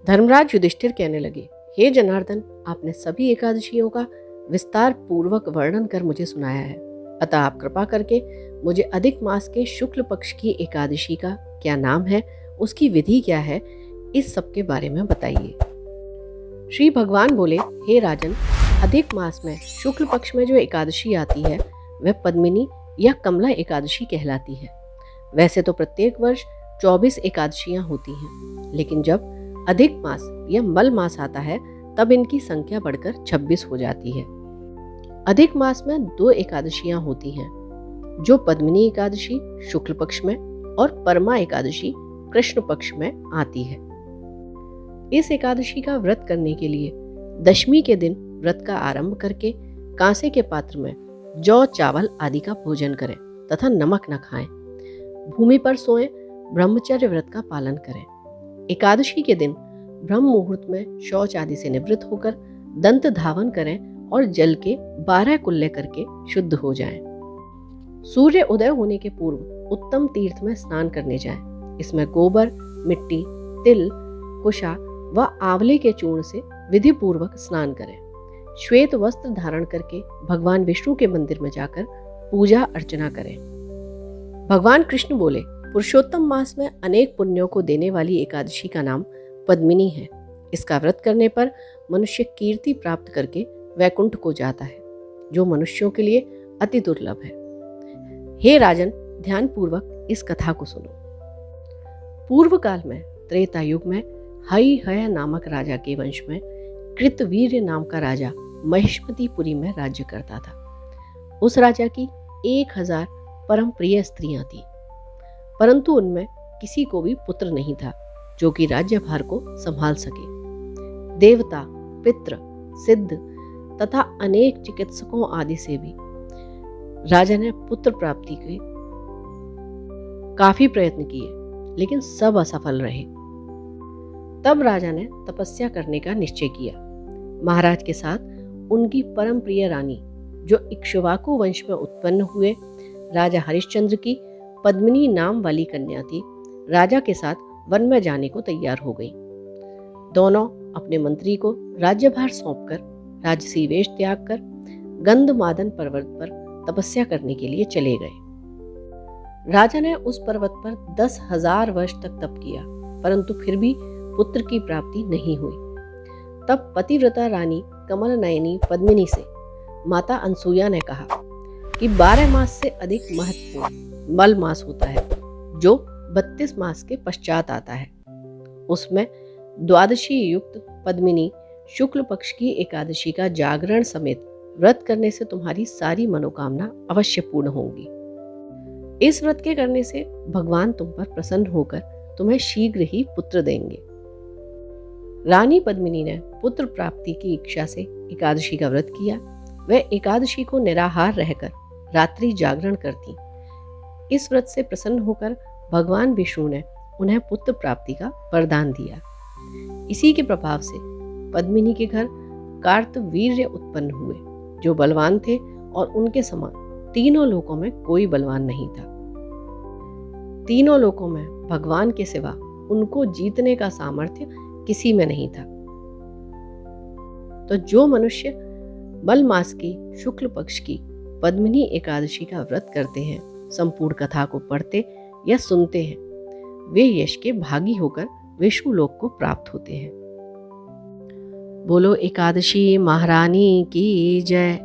धर्मराज युधिष्ठिर कहने लगे, हे जनार्दन, आपने सभी एकादशियों का विस्तार पूर्वक वर्णन कर मुझे सुनाया है, अतः आप कृपा करके मुझे अधिक मास के शुक्ल पक्ष की एकादशी का क्या नाम है, उसकी विधि क्या है, इस सब के बारे में बताइए। श्री भगवान बोले, हे राजन, अधिक मास में शुक्ल पक्ष में जो एकादशी आती है वह पद्मिनी या कमला एकादशी कहलाती है। वैसे तो प्रत्येक वर्ष 24 एकादशियां होती हैं, लेकिन जब अधिक मास या मल मास आता है तब इनकी संख्या बढ़कर 26 हो जाती है। अधिक मास में 2 एकादशियां होती हैं, जो पद्मिनी एकादशी शुक्ल पक्ष में और परमा एकादशी कृष्ण पक्ष में आती है। इस एकादशी का व्रत करने के लिए दशमी के दिन व्रत का आरंभ करके कांसे के पात्र में जौ चावल आदि का भोजन करें तथा नमक न खाएं। भूमि पर सोएं, ब्रह्मचर्य व्रत का पालन करें। एकादशी के दिन ब्रह्म मुहूर्त में शौच आदि से निवृत्त होकर दंत धावन करें और जल के 12 कुल्ले करके शुद्ध हो जाएं। सूर्य उदय होने के पूर्व उत्तम तीर्थ में स्नान करने जाएं। इसमें गोबर, मिट्टी, तिल, कुशा व आंवले के चूर्ण से विधि पूर्वक स्नान करें। श्वेत वस्त्र धारण करके भगवान विष्णु के मंदिर में जाकर पूजा अर्चना करें। भगवान कृष्ण बोले, पुरुषोत्तम मास में अनेक पुण्यों को देने वाली एकादशी का नाम पद्मिनी है। इसका व्रत करने पर मनुष्य कीर्ति प्राप्त करके वैकुंठ को जाता है, जो मनुष्यों के लिए अति दुर्लभ है। हे राजन, ध्यान पूर्वक इस कथा को सुनो। पूर्व काल में त्रेता युग में हय नामक राजा के वंश में कृतवीर्य नाम का राजा महिष्मतीपुरी में राज्य करता था। उस राजा की 1000 परम प्रिय स्त्रियां थीं, परंतु उनमें किसी को भी पुत्र नहीं था जो कि राज्यभार को संभाल सके। देवता, पितृ, सिद्ध तथा अनेक चिकित्सकों आदि से भी राजा ने पुत्र प्राप्ति के काफी प्रयत्न किए, लेकिन सब असफल रहे। तब राजा ने तपस्या करने का निश्चय किया। महाराज के साथ उनकी परम प्रिय रानी, जो इक्ष्वाकु वंश में उत्पन्न हुए राजा हरिश्चंद्र की पद्मिनी नाम वाली कन्या थी, राजा के साथ वन में जाने को तैयार हो गई। दोनों अपने मंत्री को राज्यभार सौंपकर राजसी वेश त्याग कर गंधमादन पर्वत पर तपस्या करने के लिए चले गए। राजा ने उस पर्वत पर 10,000 वर्ष तक तप किया, परंतु फिर भी पुत्र की प्राप्ति नहीं हुई। तब पतिव्रता रानी कमल नयनी पद्मिनी से माता अनसुया ने कहा कि 12 मास से अधिक महत्वपूर्ण मल मास होता है, जो 32 मास के पश्चात आता है। उसमें द्वादशी युक्त पद्मिनी शुक्ल पक्ष की एकादशी का जागरण समेत व्रत करने से तुम्हारी सारी मनोकामना अवश्य पूर्ण होंगी। इस व्रत के करने से भगवान तुम पर प्रसन्न होकर तुम्हें शीघ्र ही पुत्र देंगे। रानी पद्मिनी ने पुत्र प्राप्ति की इच्छा से एकादशी का व्रत किया। वह एकादशी को निराहार रहकर रात्रि जागरण करती। इस व्रत से प्रसन्न होकर भगवान विष्णु ने उन्हें पुत्र प्राप्ति का वरदान दिया। इसी के प्रभाव से पद्मिनी के घर कार्तवीर्य उत्पन्न हुए, जो बलवान थे और उनके समान तीनों लोकों में कोई बलवान नहीं था। तीनों लोकों में भगवान के सिवा उनको जीतने का सामर्थ्य किसी में नहीं था। तो जो मनुष्य मल मास की शुक्ल पक्ष की पद्मिनी एकादशी का व्रत करते हैं, संपूर्ण कथा को पढ़ते या सुनते हैं, वे यश के भागी होकर विष्णु लोक को प्राप्त होते हैं। बोलो एकादशी महारानी की जय।